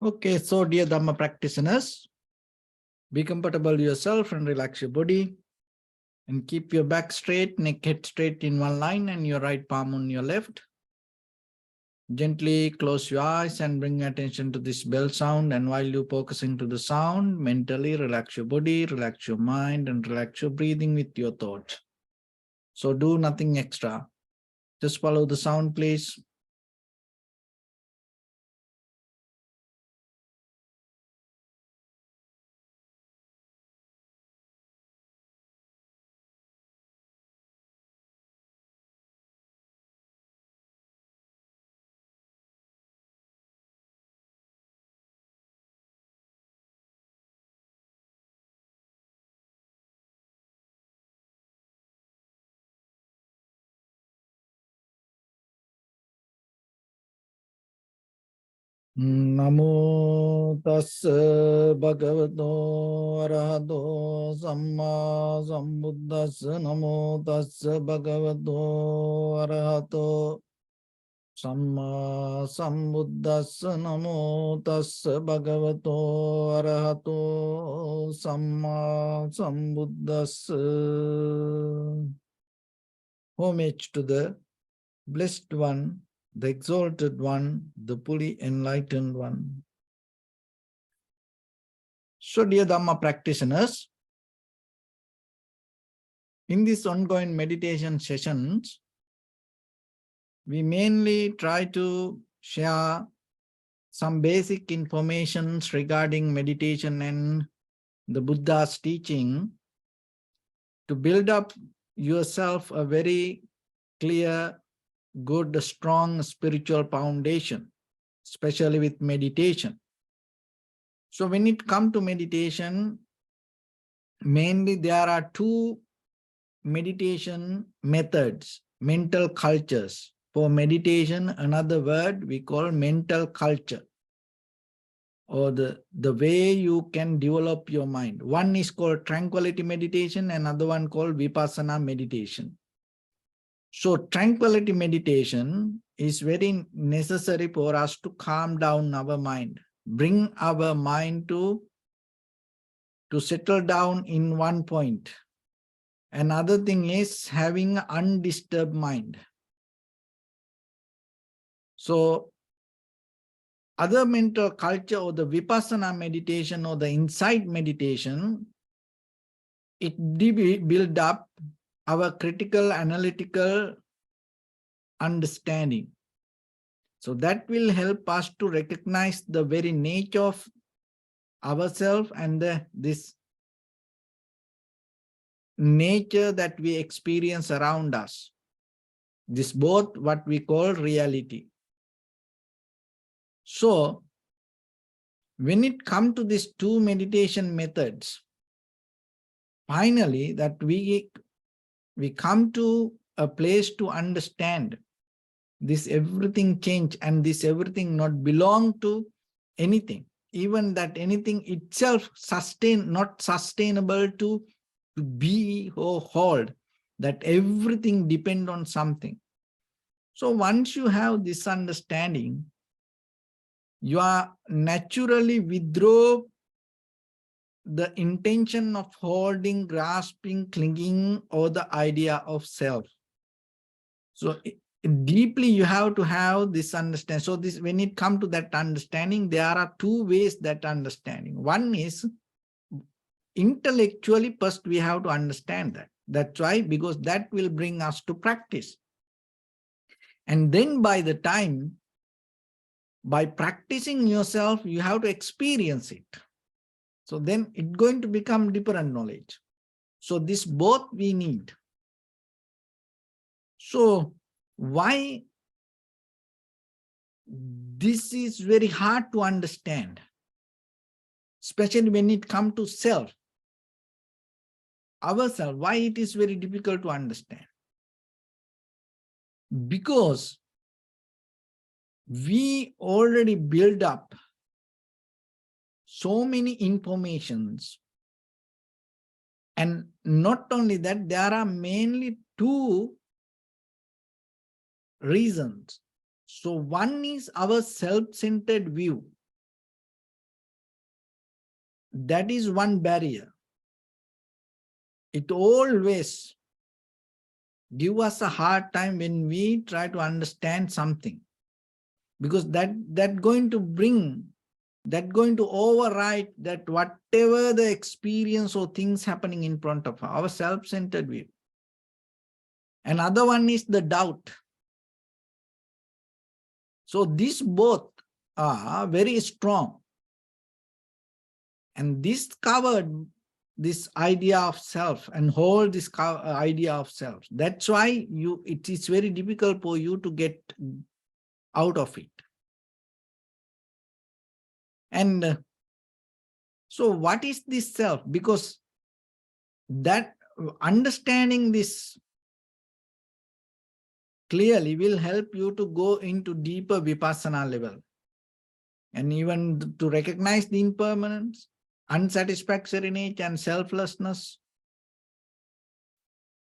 Okay, so dear Dharma practitioners, be comfortable yourself and relax your body and keep your back straight, neck head straight in one line and your right palm on your left. Gently close your eyes and bring attention to this bell sound, and while you're focusing to the sound, mentally relax your body, relax your mind and relax your breathing with your thoughts. So do nothing extra. Just follow the sound, please. Namo tassa bhagavato arahato samma sambuddhassa. Namo tassa bhagavato arahato samma sambuddhassa. Namo tassa bhagavato arahato samma sambuddhassa. Homage to the Blessed One, the Exalted One, the fully enlightened One. So, dear Dhamma practitioners, in these ongoing meditation sessions, we mainly try to share some basic information regarding meditation and the Buddha's teaching to build up yourself a very clear, good, strong spiritual foundation, especially with meditation. So when it comes to meditation, mainly there are two meditation methods, mental cultures. For meditation, another word we call mental culture, or the way you can develop your mind. One is called tranquility meditation, another one called vipassana meditation. So tranquility meditation is very necessary for us to calm down our mind, bring our mind to settle down in one point. Another thing is having an undisturbed mind. So other mental culture or the vipassana meditation or the insight meditation, it build up our critical analytical understanding. So that will help us to recognize the very nature of ourselves and this nature that we experience around us. This both what we call reality. So when it comes to these two meditation methods, finally that we come to a place to understand this everything change and this everything not belong to anything, even that anything itself not sustainable to be or hold, that everything depend on something. So once you have this understanding, you are naturally withdraw the intention of holding, grasping, clinging, or the idea of self. So deeply you have to have this understanding. So this, when it comes to that understanding, there are two ways that understanding. One is intellectually, first we have to understand that. That's why, because that will bring us to practice. And then by the time, by practicing yourself, you have to experience it. So then it's going to become different knowledge. So this both we need. So why this is very hard to understand, especially when it comes to self, ourselves, why it is very difficult to understand? Because we already build up so many informations, and not only that, there are mainly two reasons. So one is our self-centered view. That is one barrier. It always gives us a hard time when we try to understand something, because that going to override that whatever the experience or things happening in front of our self-centered view. Another one is the doubt. So these both are very strong. And this covered this idea of self and hold this idea of self. That's why it is very difficult for you to get out of it. And so what is this self? Because that understanding this clearly will help you to go into deeper vipassana level, and even to recognize the impermanence, unsatisfactory nature, and selflessness.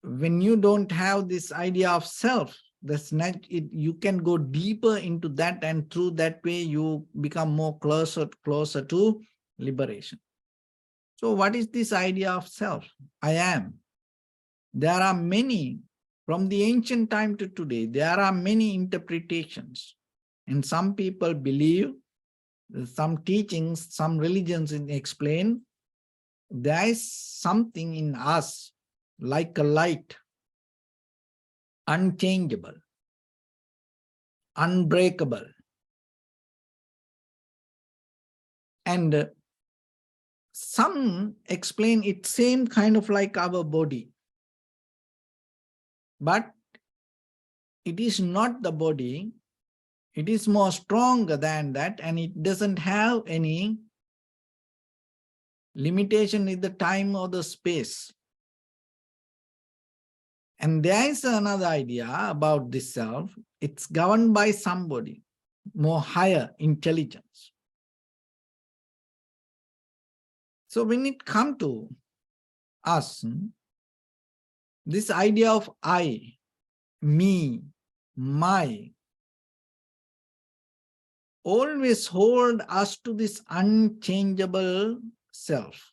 When you don't have this idea of self, you can go deeper into that, and through that way you become more closer to liberation. So what is this idea of self? I am. There are many, from the ancient time to today, there are many interpretations. And some people believe, some teachings, some religions explain, there is something in us like a light, unchangeable, unbreakable. And some explain it same kind of like our body. But it is not the body. It is more stronger than that, and it doesn't have any limitation in the time or the space. And there is another idea about this self. It's governed by somebody, more higher intelligence. So when it comes to us, this idea of I, me, my, always hold us to this unchangeable self.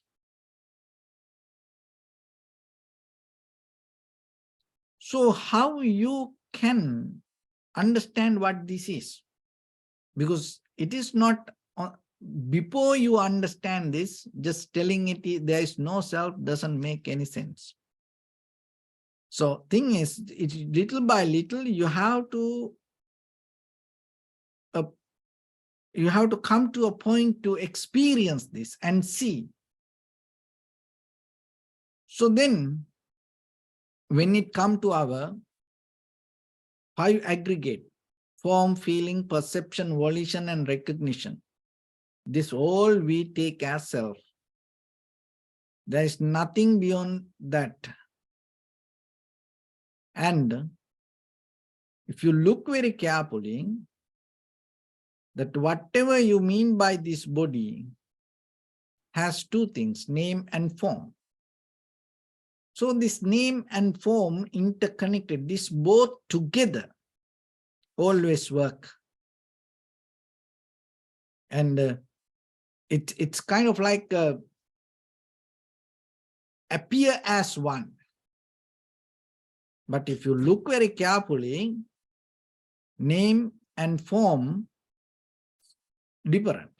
So how you can understand what this is? Because it is not, before you understand this, just telling it there is no self doesn't make any sense. So thing is, little by little, you have to come to a point to experience this and see. So then, when it comes to our 5 aggregate, form, feeling, perception, volition, and recognition, this all we take as self. There is nothing beyond that. And if you look very carefully, that whatever you mean by this body has 2 things, name and form. So this name and form interconnected, this both together always work. And it's kind of like appear as one. But if you look very carefully, name and form different.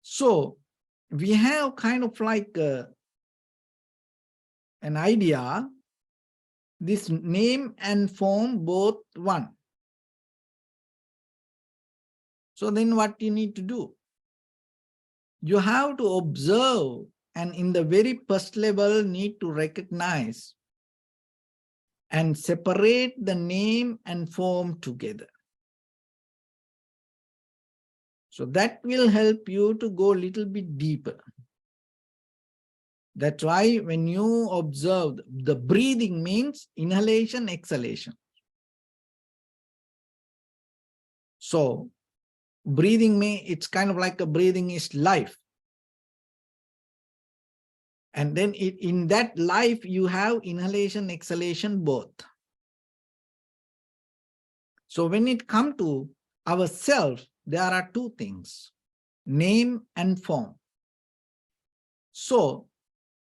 So we have kind of like an idea, this name and form both one. So then what you need to do? You have to observe, and in the very first level need to recognize and separate the name and form together. So that will help you to go a little bit deeper. That's why when you observe, the breathing means inhalation, exhalation. So breathing it's kind of like a breathing is life. And then in that life, you have inhalation, exhalation, both. So when it comes to ourself, there are 2 things. name and form. So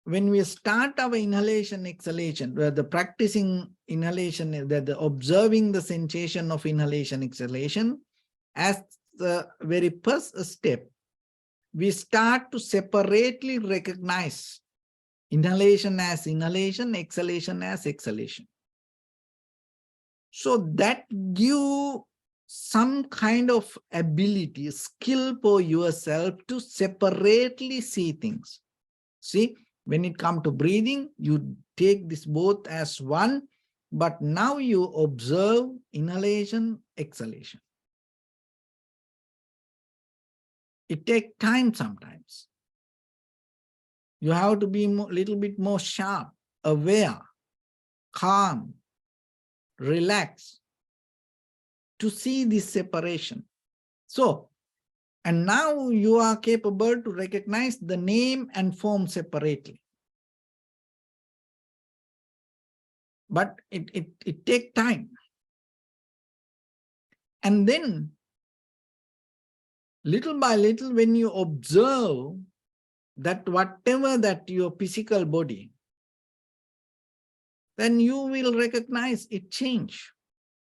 when we start our inhalation, exhalation, where the practicing inhalation, the observing the sensation of inhalation, exhalation, as the very first step, we start to separately recognize inhalation as inhalation, exhalation as exhalation. So that gives some kind of ability, skill for yourself to separately see things. See, when it comes to breathing, you take this both as one, but now you observe inhalation, exhalation. It takes time sometimes. You have to be a little bit more sharp, aware, calm, relaxed to see this separation. So, and now you are capable to recognize the name and form separately. But it takes time. And then, little by little, when you observe that whatever that your physical body, then you will recognize it change.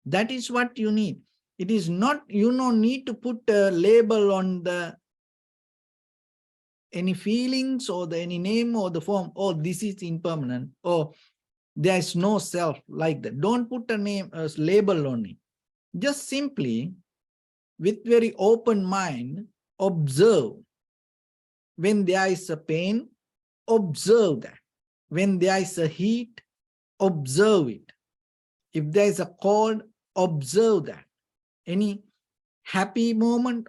That is what you need. It is not, you don't need to put a label on the any feelings or any name or the form. Oh, this is impermanent. Oh, there is no self like that. Don't put a name, a label on it. Just simply, with very open mind, observe. When there is a pain, observe that. When there is a heat, observe it. If there is a cold, observe that. Any happy moment,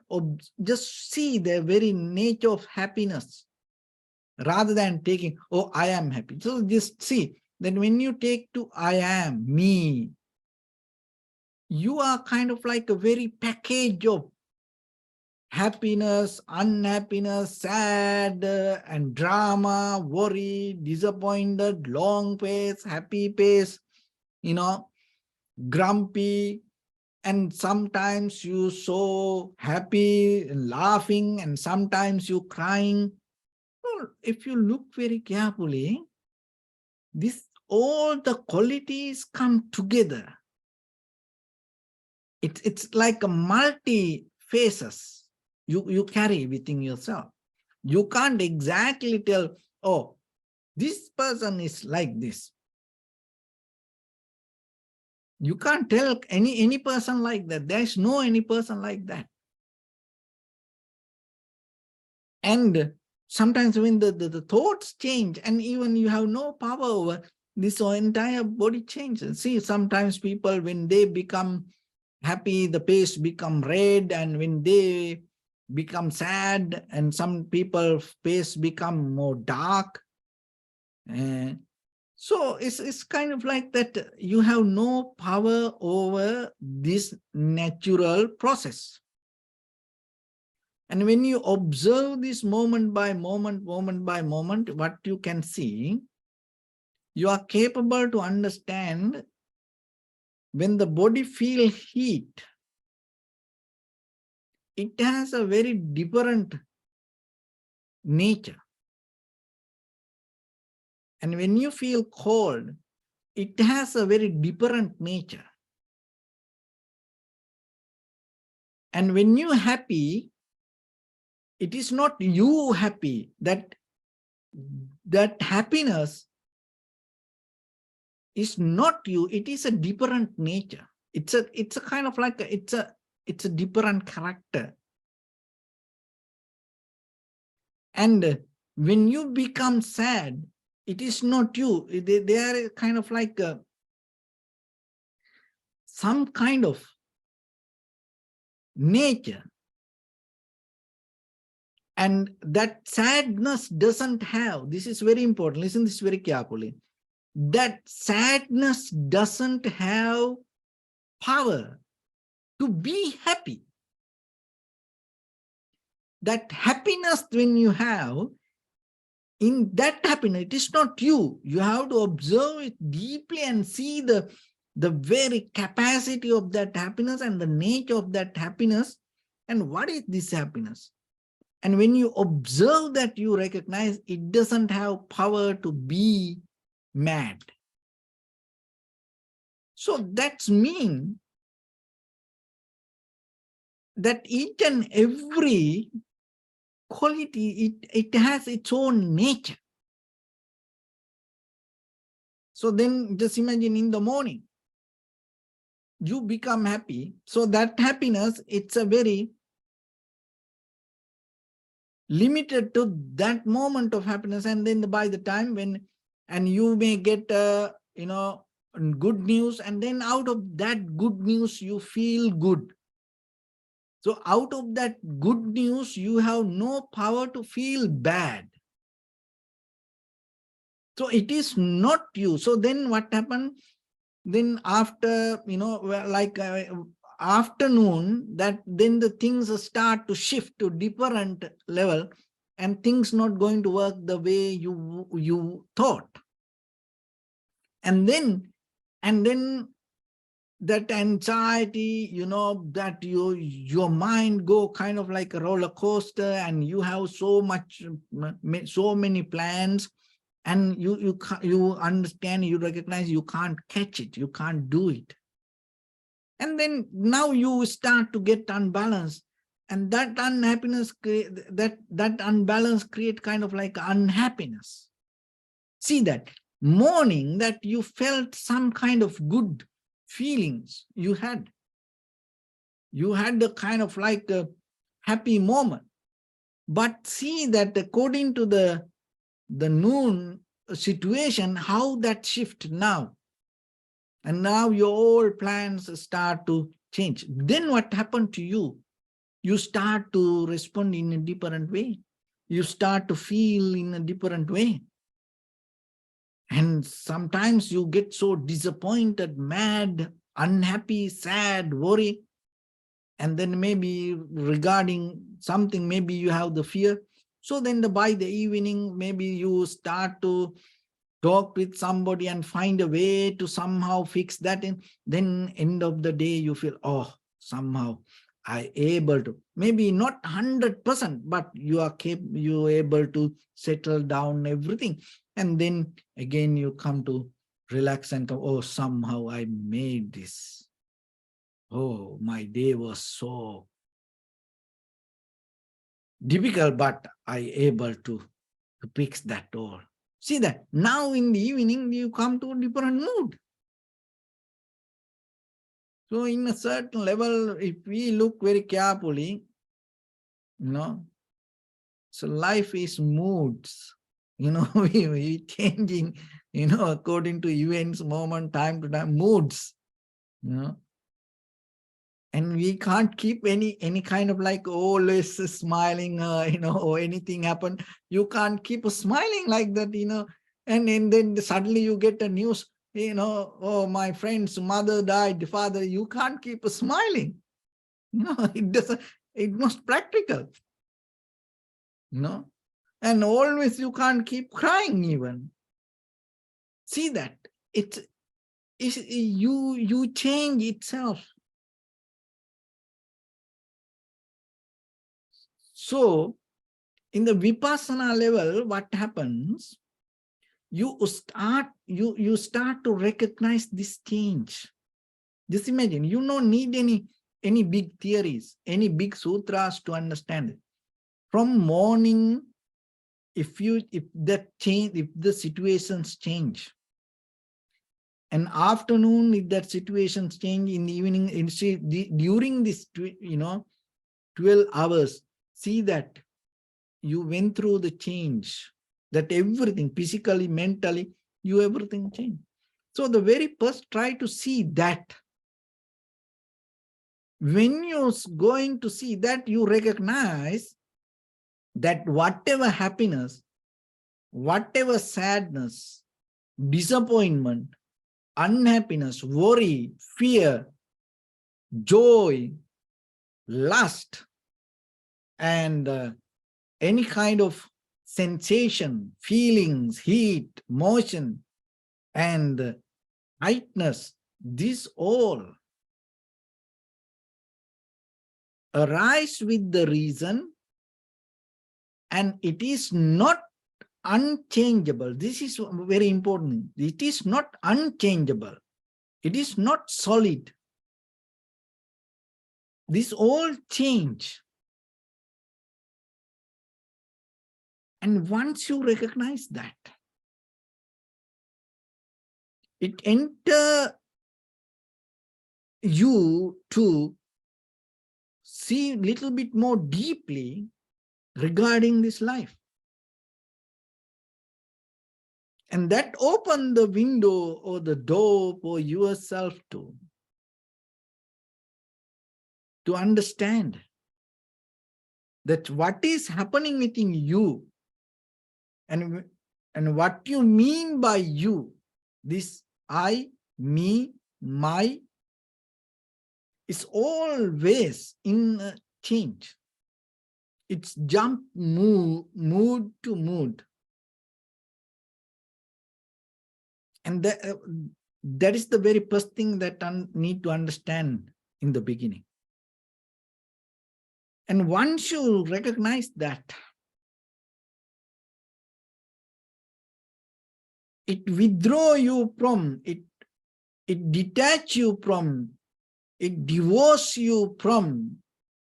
just see the very nature of happiness rather than taking, oh, I am happy. So just see that when you take to I am, me, you are kind of like a very package of happiness, unhappiness, sad, and drama, worry, disappointed, long pace, happy pace, you know, grumpy, and sometimes you so happy, laughing, and sometimes you crying. Well, if you look very carefully, all the qualities come together. It's like a multi faces you carry within yourself. You can't exactly tell, oh, this person is like this. You can't tell any person like that. There's no any person like that. And sometimes when the thoughts change, and even you have no power over this, entire body changes. See, sometimes people, when they become happy, the face become red, and when they become sad, and some people face become more dark. So it's kind of like that. You have no power over this natural process. And when you observe this moment by moment, what you can see, you are capable to understand when the body feels heat, it has a very different nature. And when you feel cold, it has a very different nature. And when you're happy, it is not you happy, that happiness is not you, it is a different nature. It's a kind of like it's a different character. And when you become sad, it is not you. They are kind of like some kind of nature. And that sadness doesn't have, this is very important, listen this very carefully, that sadness doesn't have power to be happy. That happiness, when you have, in that happiness, it is not you. You have to observe it deeply and see the very capacity of that happiness and the nature of that happiness. And what is this happiness? And when you observe that, you recognize it doesn't have power to be mad. So that's mean that each and every quality, it has its own nature. So then just imagine in the morning, you become happy. So that happiness, it's a very limited to that moment of happiness. And then by the time when, and you may get, good news, and then out of that good news, you feel good. So out of that good news, you have no power to feel bad. So it is not you. So then what happened? Then after, afternoon, that then the things start to shift to different level, and things not going to work the way you thought. And then that anxiety, that your mind go kind of like a roller coaster, and you have so many plans, and you understand, you recognize you can't catch it, you can't do it. And then now you start to get unbalanced, and that unhappiness, that unbalance create kind of like unhappiness. See that morning that you felt some kind of good feelings, you had the kind of like a happy moment. But see that according to the noon situation, how that shift now. And now your old plans start to change. Then what happened to you? You start to respond in a different way. You start to feel in a different way. And sometimes you get so disappointed, mad, unhappy, sad, worry. And then maybe regarding something, maybe you have the fear. So then by the evening, maybe you start to talk with somebody and find a way to somehow fix that. And then end of the day, you feel, oh, somehow I able to, maybe not 100%, but you are able to settle down everything. And then again, you come to relax and come, oh, somehow I made this. Oh, my day was so difficult, but I able to fix that all. See that now in the evening, you come to a different mood. So in a certain level, if we look very carefully, so life is moods, we changing, according to events, moment, time to time, moods, and we can't keep any kind of like always smiling, or anything happen. You can't keep smiling like that, and then suddenly you get a news, oh, my friend's mother died, father, you can't keep smiling. It doesn't, it's not practical, and always you can't keep crying even. See that it's you change itself. So in the vipassana level, what happens? You start to recognize this change. Just imagine, you don't need any big theories, any big sutras to understand it. From morning, if the situations change, and afternoon, if that situations change, in the evening, during this 12 hours, see that you went through the change, that everything, physically, mentally, everything changed. So the very first, try to see that. When you're going to see that, you recognize that whatever happiness, whatever sadness, disappointment, unhappiness, worry, fear, joy, lust, and any kind of sensation, feelings, heat, motion, and tightness, these all arise with the reason And it is not unchangeable. This is very important. It is not unchangeable. It is not solid. This all change. And once you recognize that, it enter you to see a little bit more deeply regarding this life. And that open the window or the door for yourself to understand that what is happening within you and what you mean by you, this I, me, my, is always in a change. It's jump mood to mood. And that is the very first thing that I need to understand in the beginning. And once you recognize that, it withdraw you from, it detach you from, it divorce you from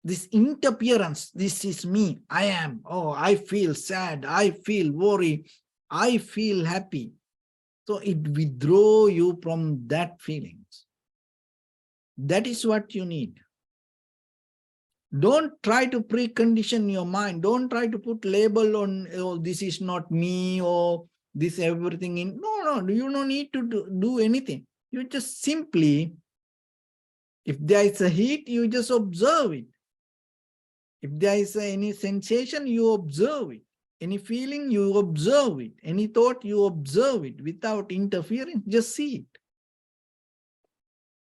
this interference. This is me, I am, oh, I feel sad, I feel worry, I feel happy. So it withdraw you from that feelings. That is what you need. Don't try to precondition your mind. Don't try to put label on, oh, this is not me, or this everything in. No, you don't need to do anything. You just simply, if there is a heat, you just observe it. If there is any sensation, you observe it. Any feeling, you observe it. Any thought, you observe it without interfering, just see it.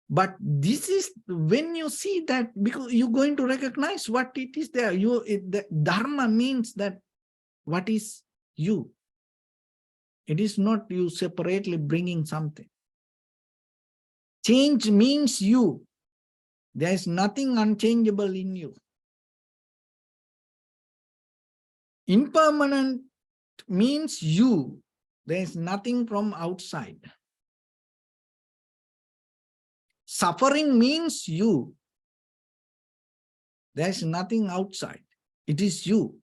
But this is when you see that, because you're going to recognize what it is there. The Dharma means that what is you. It is not you separately bringing something. Change means you. There is nothing unchangeable in you. Impermanent means you. There is nothing from outside. Suffering means you. There is nothing outside. It is you.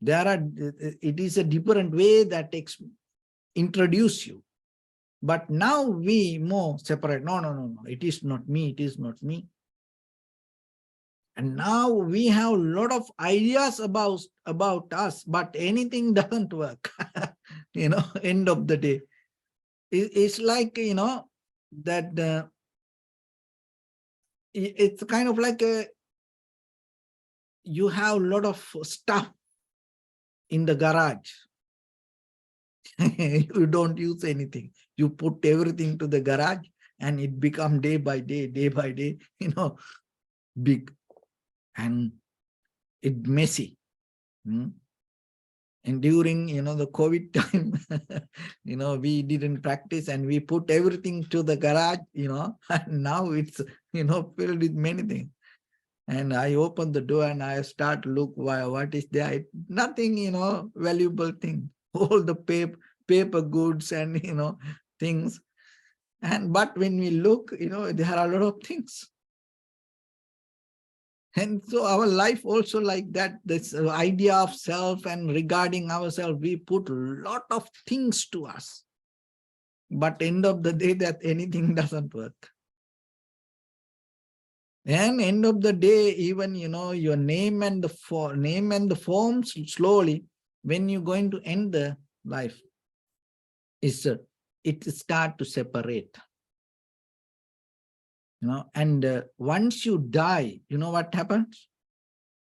It is a different way that introduce you. But now we more separate. No. It is not me. It is not me. And now we have a lot of ideas about us, but anything doesn't work. End of the day. It's like, that it's kind of like you have a lot of stuff in the garage. You don't use anything. You put everything to the garage and it becomes day by day, big. And it's messy. And during, the COVID time, we didn't practice and we put everything to the garage, and now it's, filled with many things. And I open the door and I start look, what is there? Nothing, valuable thing. All the paper goods and, things. But when we look, there are a lot of things. And so our life also like that, this idea of self and regarding ourselves, we put a lot of things to us. But end of the day, that anything doesn't work. And end of the day, even, your name and the forms slowly, when you're going to end the life, it start to separate. And once you die, what happens?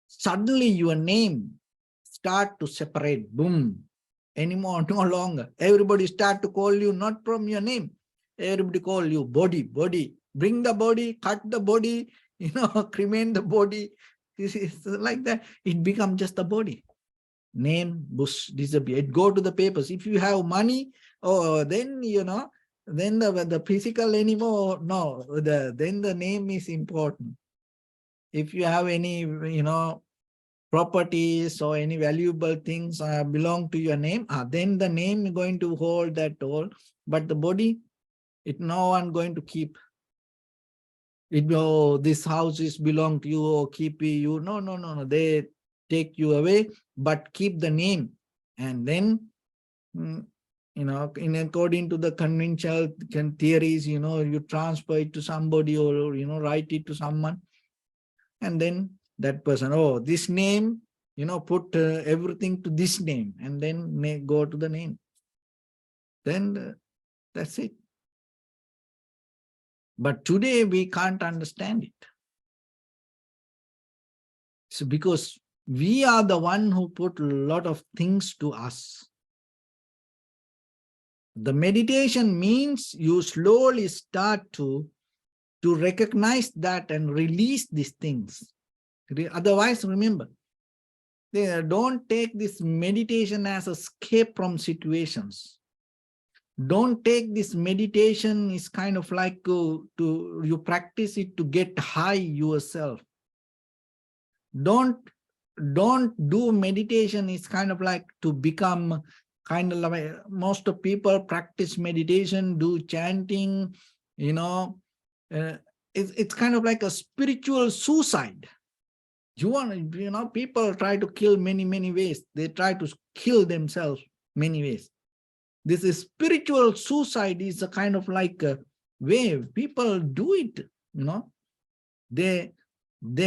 Suddenly your name start to separate, boom, anymore, no longer. Everybody start to call you not from your name. Everybody call you body, bring the body, cut the body, cremate the body. It's like that. It becomes just a body. Name, bush, disappear. It go to the papers. If you have money, then, then the physical anymore, no, then the name is important. If you have any, properties or any valuable things belong to your name, then the name is going to hold that all. But the body, no one going to keep. Oh, this house is belong to you or keep you. No, no, no, no. They take you away, but keep the name. And then, in according to the conventional theories, you transfer it to somebody or, write it to someone. And then that person, oh, this name, put everything to this name and then go to the name. Then that's it. But today we can't understand it. So because we are the one who put a lot of things to us. The meditation means you slowly start to recognize that and release these things. Otherwise, remember, don't take this meditation as an escape from situations. Don't take this meditation is kind of like you practice it to get high yourself. Don't do meditation is kind of like to become kind of like, most of people practice meditation, do chanting, it's kind of like a spiritual suicide. People try to kill many ways. They try to kill themselves many ways. This is spiritual suicide is a kind of like a way people do it, They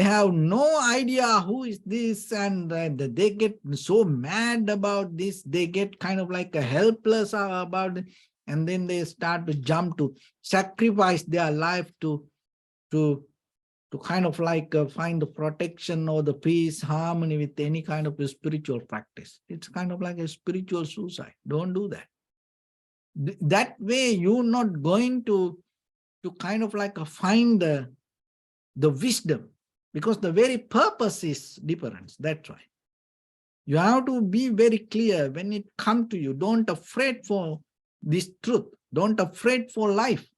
have no idea who is this, and they get so mad about this. They get kind of like a helpless about it, and then they start to jump to sacrifice their life to kind of like find the protection or the peace, harmony with any kind of a spiritual practice. It's kind of like a spiritual suicide. Don't do that. That way, you're not going to kind of like find the wisdom, because the very purpose is different. That's why you have to be very clear when it comes to you. Don't afraid for this truth. Don't afraid for life.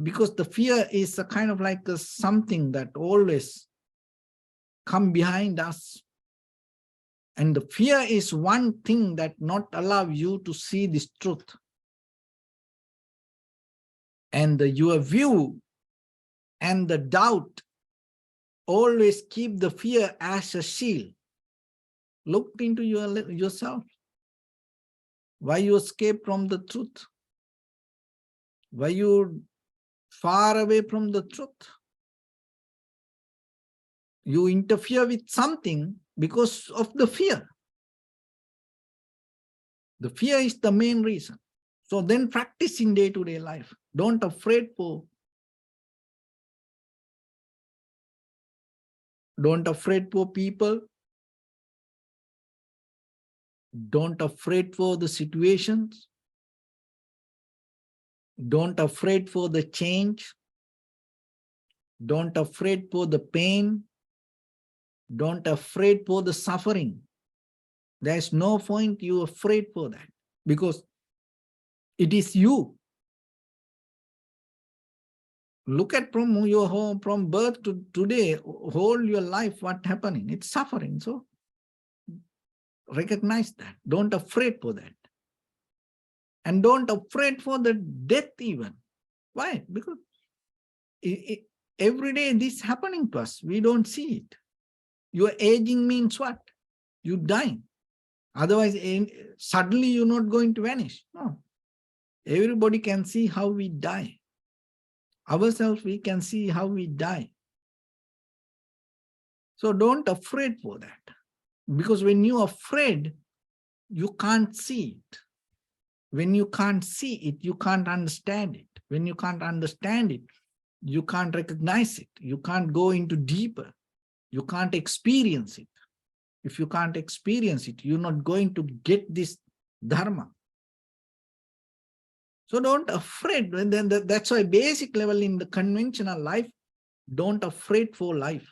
Because the fear is a kind of like something that always come behind us. And the fear is one thing that not allow you to see this truth. And your view and the doubt always keep the fear as a shield. Look into yourself. Why you escape from the truth? Why you far away from the truth? You interfere with something because of the fear. The fear is the main reason. So then practice in day-to-day life. Don't afraid for people. Don't afraid for the situations. Don't afraid for the change. Don't afraid for the pain. Don't afraid for the suffering. There's no point you afraid for that, because it is you. Look at from your home, from birth to today, whole your life, what happening? It's suffering. So recognize that. Don't afraid for that. And don't afraid for the death even. Why? Because every day this happening to us. We don't see it. Your aging means what? You dying. Otherwise, suddenly you're not going to vanish. No. Everybody can see how we die. Ourselves, we can see how we die. So don't afraid for that. Because when you're afraid, you can't see it. When you can't see it, you can't understand it. When you can't understand it, you can't recognize it. You can't go into deeper. You can't experience it. If you can't experience it, you're not going to get this Dharma. So don't afraid. That's why basic level in the conventional life, don't afraid for life.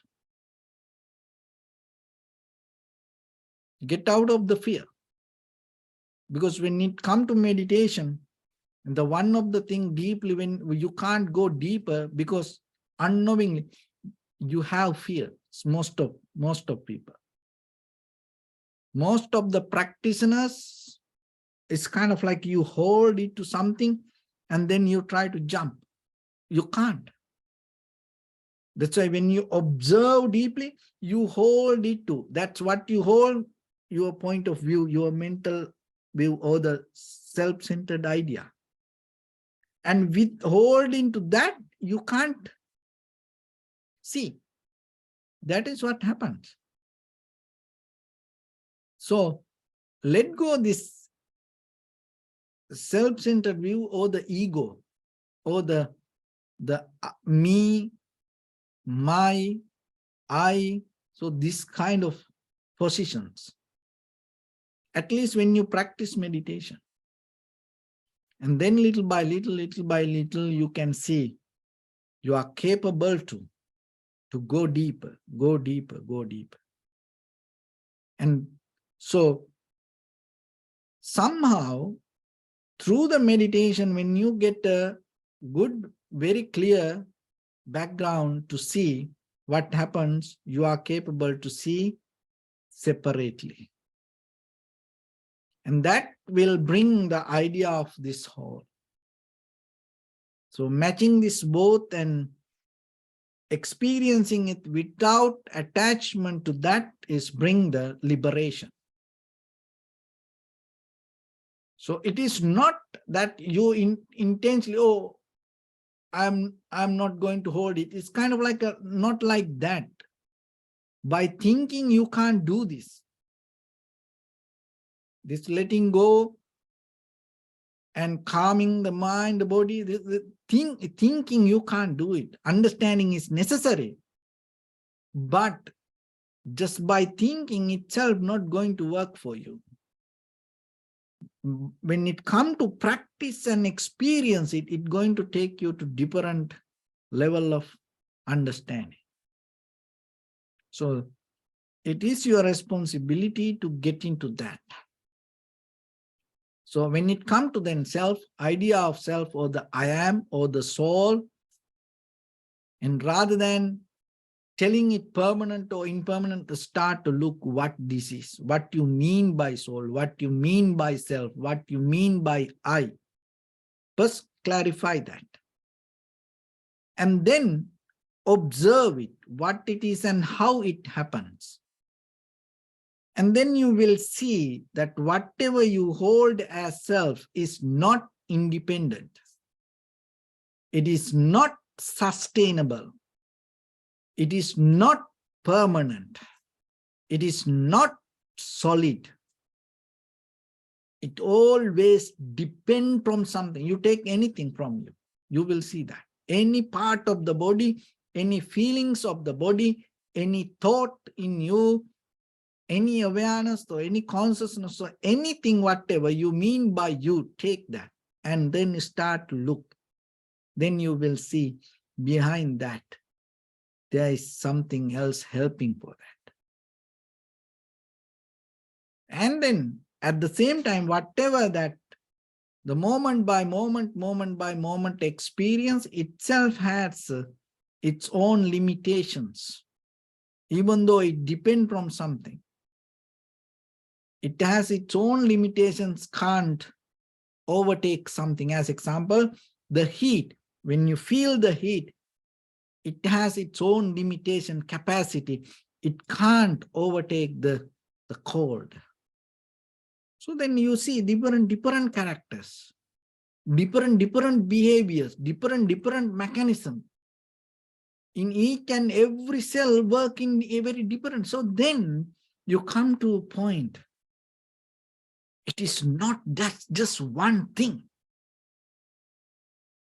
Get out of the fear. Because when it comes to meditation, the one of the thing deeply, when you can't go deeper, because unknowingly you have fear. most of people. Most of the practitioners, it's kind of like you hold it to something and then you try to jump. You can't. That's why when you observe deeply, you hold it to. That's what you hold, your point of view, your mental view, or the self-centered idea. And with holding to that, you can't see. That is what happens. So let go of this self-centered view or the ego or the me, my, I. So this kind of positions, at least when you practice meditation. And then little by little, you can see you are capable to go deeper, go deeper, go deeper. And so somehow through the meditation, when you get a good, very clear background to see what happens, you are capable to see separately. And that will bring the idea of this whole. So matching this both and experiencing it without attachment to that is bring the liberation. So it is not that you intentionally, oh, I'm not going to hold it. It's kind of like not like that. By thinking you can't do this. This letting go and calming the mind, the body, thinking you can't do it. Understanding is necessary. But just by thinking itself not going to work for you. When it comes to practice and experience it, it's going to take you to different level of understanding. So it is your responsibility to get into that. So when it comes to then self, idea of self or the I am or the soul, and rather than telling it permanent or impermanent, start to look what this is, what you mean by soul, what you mean by self, what you mean by I. First clarify that. And then observe it, what it is and how it happens. And then you will see that whatever you hold as self is not independent. It is not sustainable. It is not permanent. It is not solid. It always depends from something. You take anything from you, you will see that. Any part of the body, any feelings of the body, any thought in you, any awareness or any consciousness or anything, whatever you mean by you, take that and then start to look. Then you will see behind that there is something else helping for that. And then at the same time, whatever that the moment by moment experience itself has its own limitations, even though it depends from something. It has its own limitations, can't overtake something. As example, the heat. When you feel the heat, it has its own limitation, capacity. It can't overtake the cold. So then you see different characters, different behaviors, different mechanism. In each and every cell working a very different. So then you come to a point. It is not that just one thing.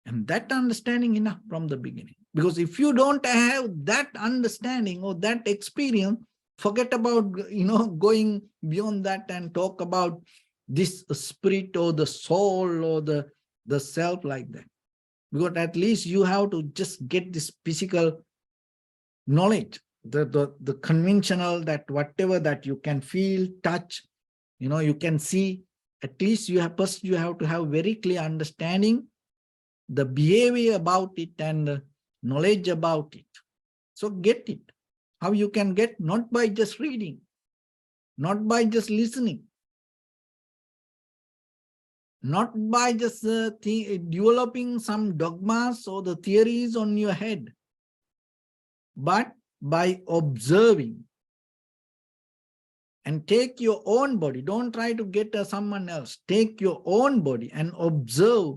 And that understanding enough from the beginning. Because if you don't have that understanding or that experience, forget about, going beyond that and talk about this spirit or the soul or the self like that. Because at least you have to just get this physical knowledge, the conventional, that whatever that you can feel, touch, you can see. At least first you have to have very clear understanding, the behavior about it and the knowledge about it. So get it. How you can get? Not by just reading, not by just listening, not by just developing some dogmas or the theories on your head, but by observing. And take your own body. Don't try to get someone else. Take your own body and observe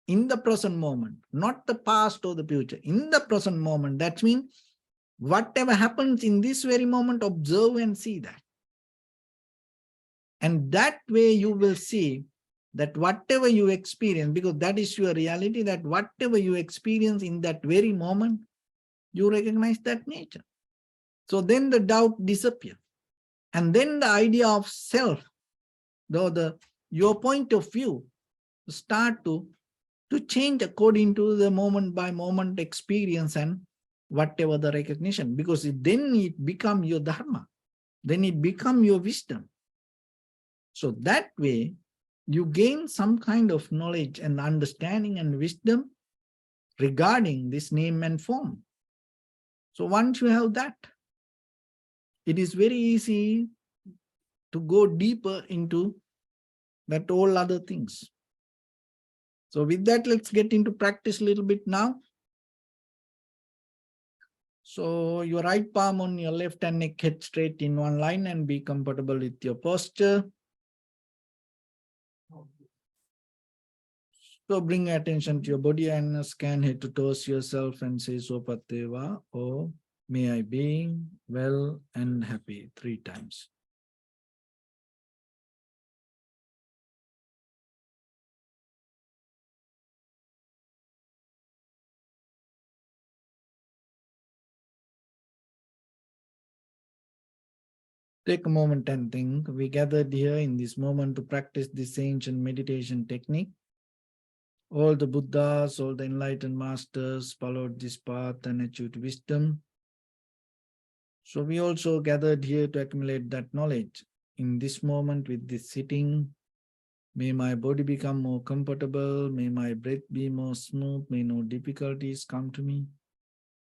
in the present moment, not the past or the future. In the present moment, that means whatever happens in this very moment, observe and see that. And that way you will see that whatever you experience, because that is your reality, that whatever you experience in that very moment, you recognize that nature. So then the doubt disappears. And then the idea of self, your point of view, start to change according to the moment by moment experience and whatever the recognition, because then it becomes your dharma, then it becomes your wisdom. So that way you gain some kind of knowledge and understanding and wisdom regarding this name and form. So once you have that, it is very easy to go deeper into that all other things. So with that, let's get into practice a little bit now. So your right palm on your left hand neck, head straight in one line, and be comfortable with your posture. So bring attention to your body and scan head to toes yourself and say Sopateva, or may I be well and happy 3 times. Take a moment and think. We gathered here in this moment to practice this ancient meditation technique. All the Buddhas, all the enlightened masters followed this path and achieved wisdom. So we also gathered here to accumulate that knowledge. In this moment with this sitting, may my body become more comfortable, may my breath be more smooth, may no difficulties come to me,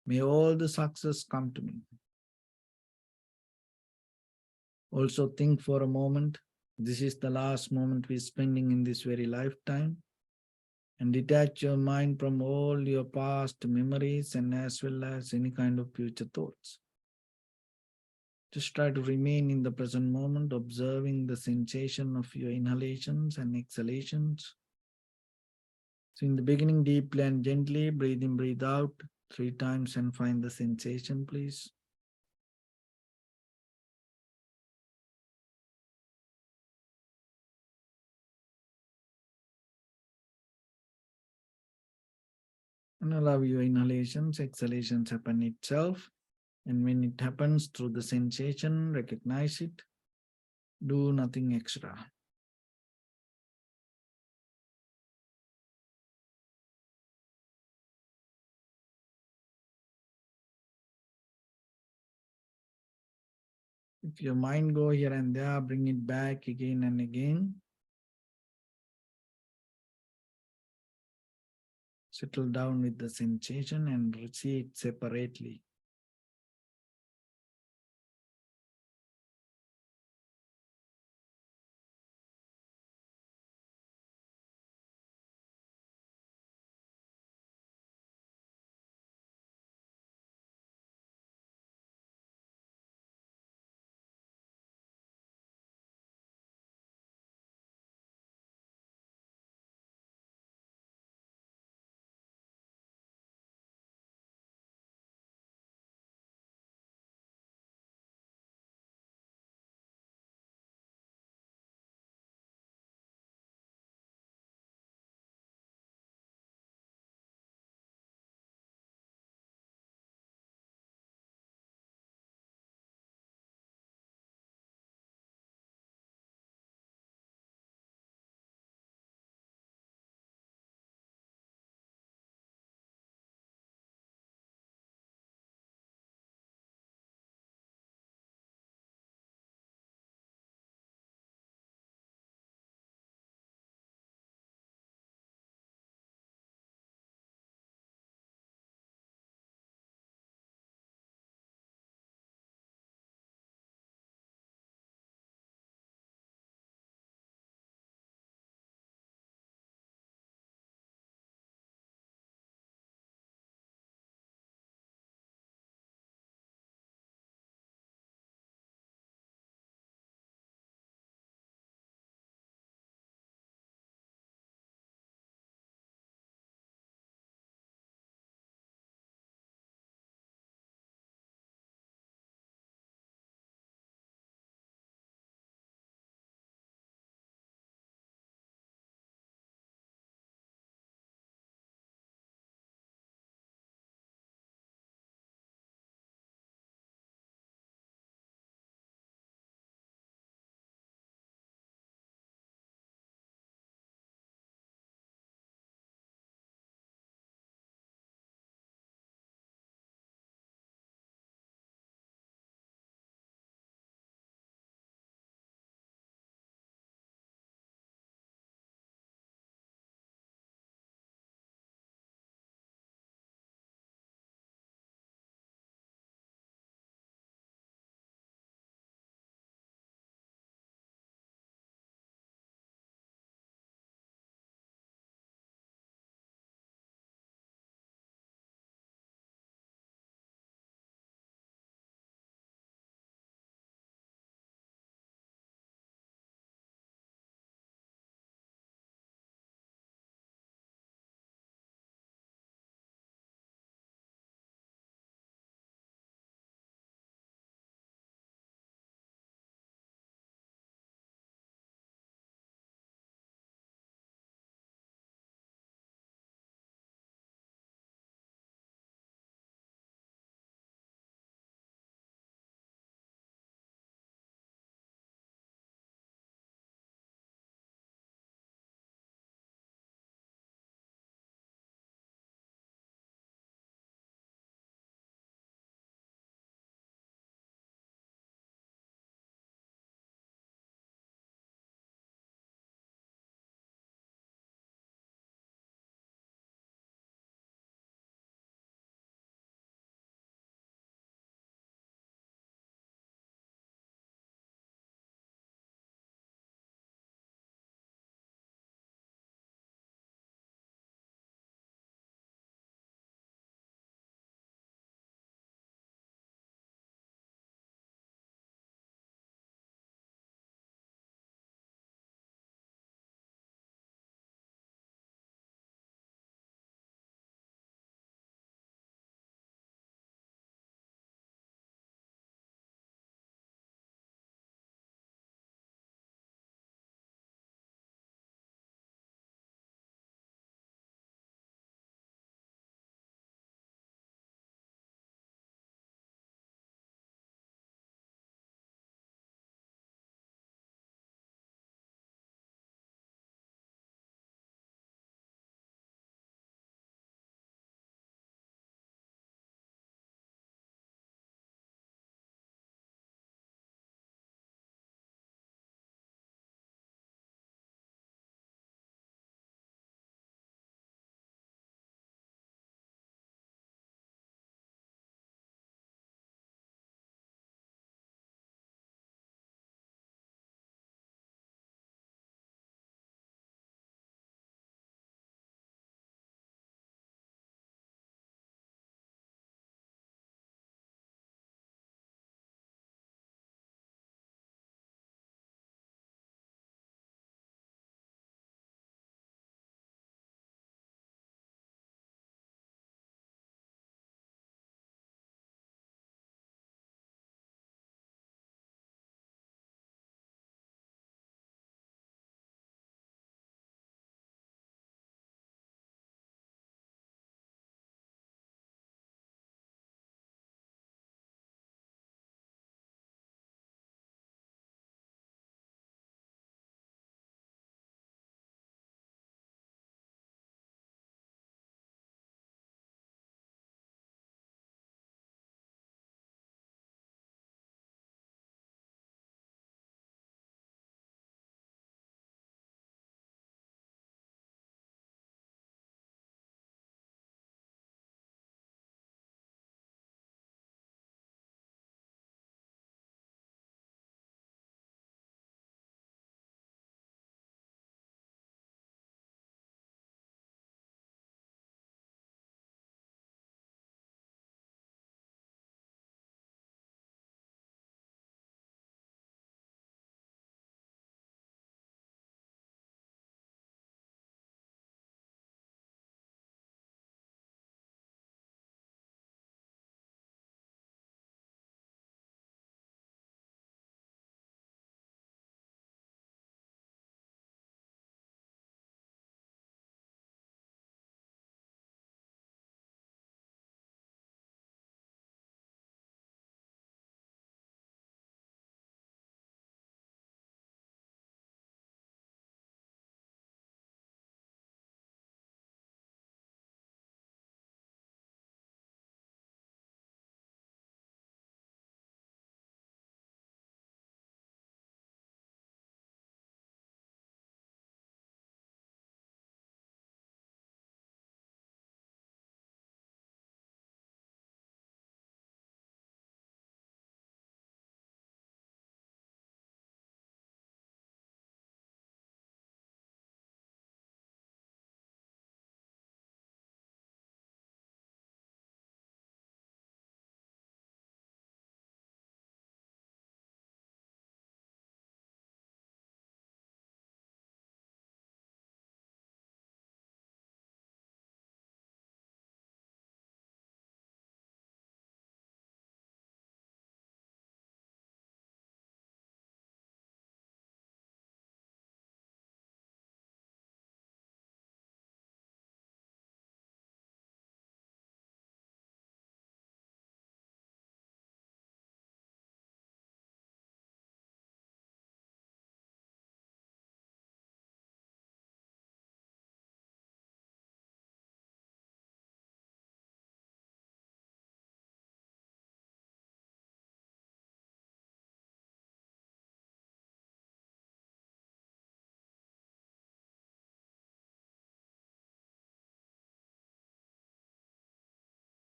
may all the success come to me. Also think for a moment, this is the last moment we're spending in this very lifetime, and detach your mind from all your past memories and as well as any kind of future thoughts. Just try to remain in the present moment, observing the sensation of your inhalations and exhalations. So in the beginning, deeply and gently, breathe in, breathe out 3 times and find the sensation, please. And allow your inhalations, exhalations happen itself. And when it happens through the sensation, recognize it. Do nothing extra. If your mind go here and there, bring it back again and again. Settle down with the sensation and see it separately.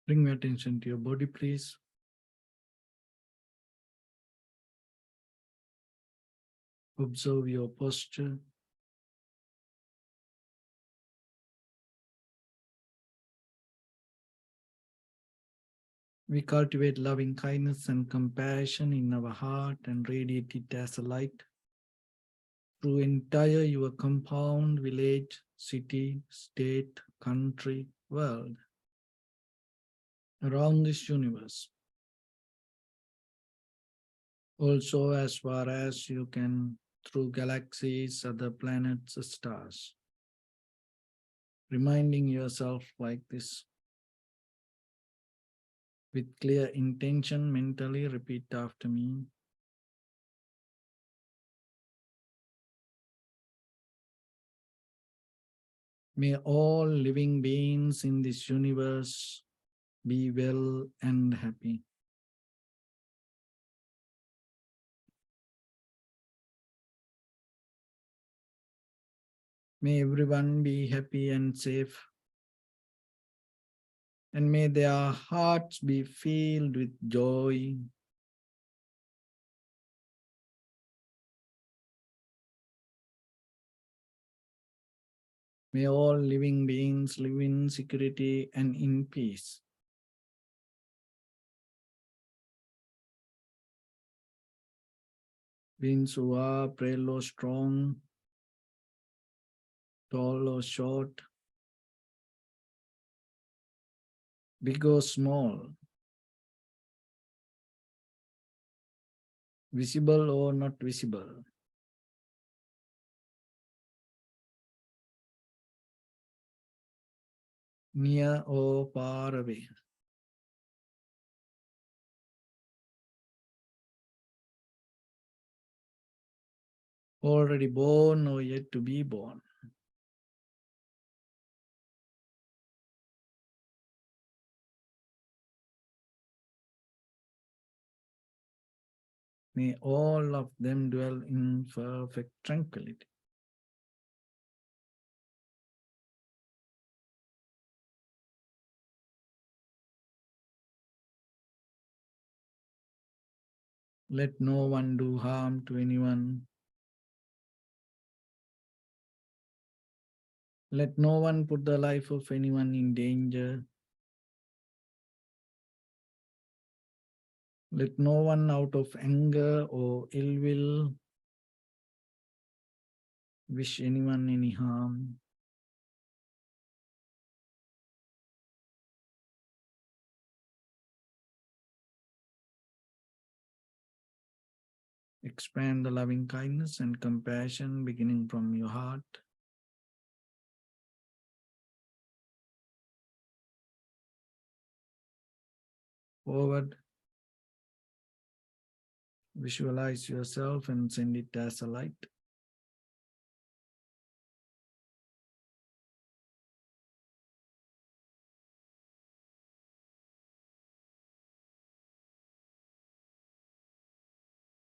Bring your attention to your body, please. Observe your posture. We cultivate loving kindness and compassion in our heart and radiate it as a light through entire your compound, village, city, state, country, world, around this universe. Also, as far as you can, through galaxies, other planets, stars. Reminding yourself like this. With clear intention, mentally repeat after me. May all living beings in this universe be well and happy. May everyone be happy and safe. And may their hearts be filled with joy. May all living beings live in security and in peace. Beings who are frail or strong, tall or short, big or small, visible or not visible, near or far away. Already born or yet to be born. May all of them dwell in perfect tranquility. Let no one do harm to anyone. Let no one put the life of anyone in danger. Let no one out of anger or ill will wish anyone any harm. Expand the loving kindness and compassion beginning from your heart. Forward. Visualize yourself and send it as a light.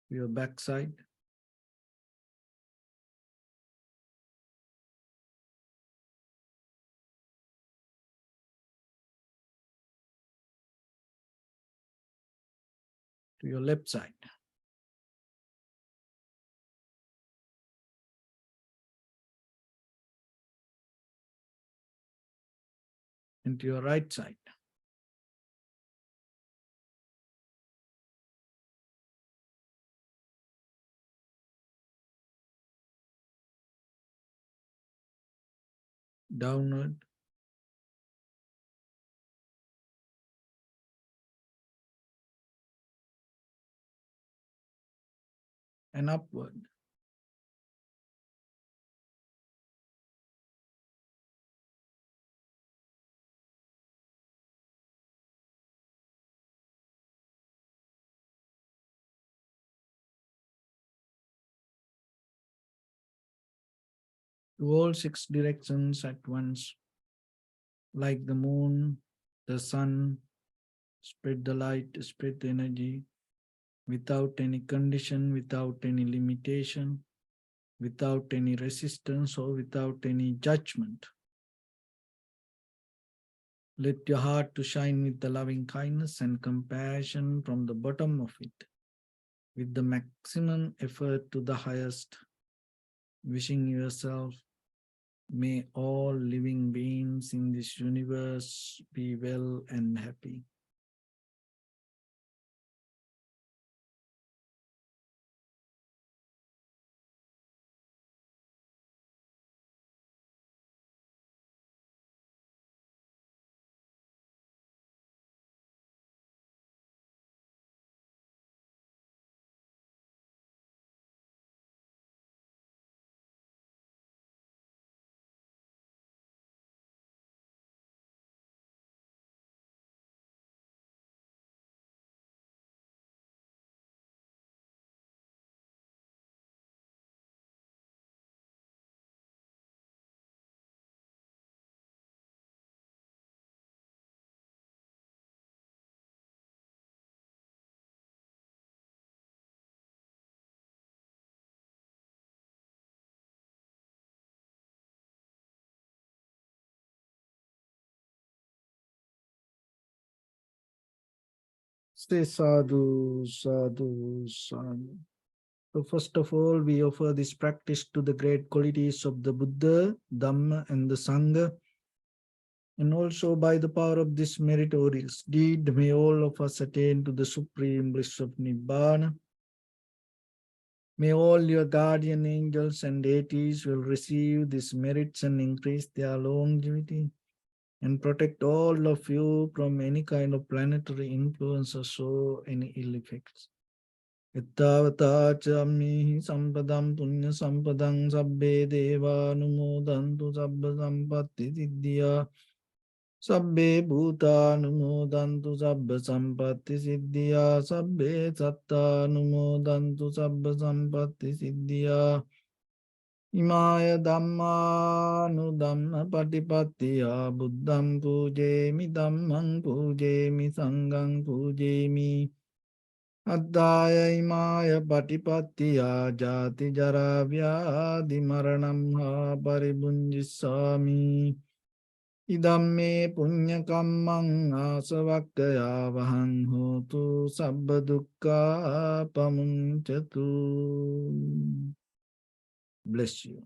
Your backside. To your left side. And to your right side. Downward. And upward. To all 6 directions at once. Like the moon, the sun, spread the light, spread the energy, without any condition, without any limitation, without any resistance or without any judgment. Let your heart to shine with the loving kindness and compassion from the bottom of it, with the maximum effort to the highest, wishing yourself, may all living beings in this universe be well and happy. Say sadhu, sadhu, sadhu. So first of all, we offer this practice to the great qualities of the Buddha, Dhamma, and the Sangha. And also by the power of this meritorious deed, may all of us attain to the supreme bliss of Nibbana. May all your guardian angels and deities will receive these merits and increase their longevity and protect all of you from any kind of planetary influences or any ill effects. Ittavata chammi sampadam punya sampadam sabbe deva numodantu sabba sampatti siddhya sabbe bhuta numodantu sabba sampatti siddhya sabbe satta numodantu sabba sampatti siddhya Imaya Dhamma Nudhamma Patipattiya Buddham Pujemi Dhammam Pujemi Sangham Pujemi Addaya Imaya Patipattiya Jati Jara Vyadi Maranam Ha Paribunjisami Idamme Punyakammang Asavakkaya Vahang Hotu Sabba Dukkha Pamunchatu. Bless you.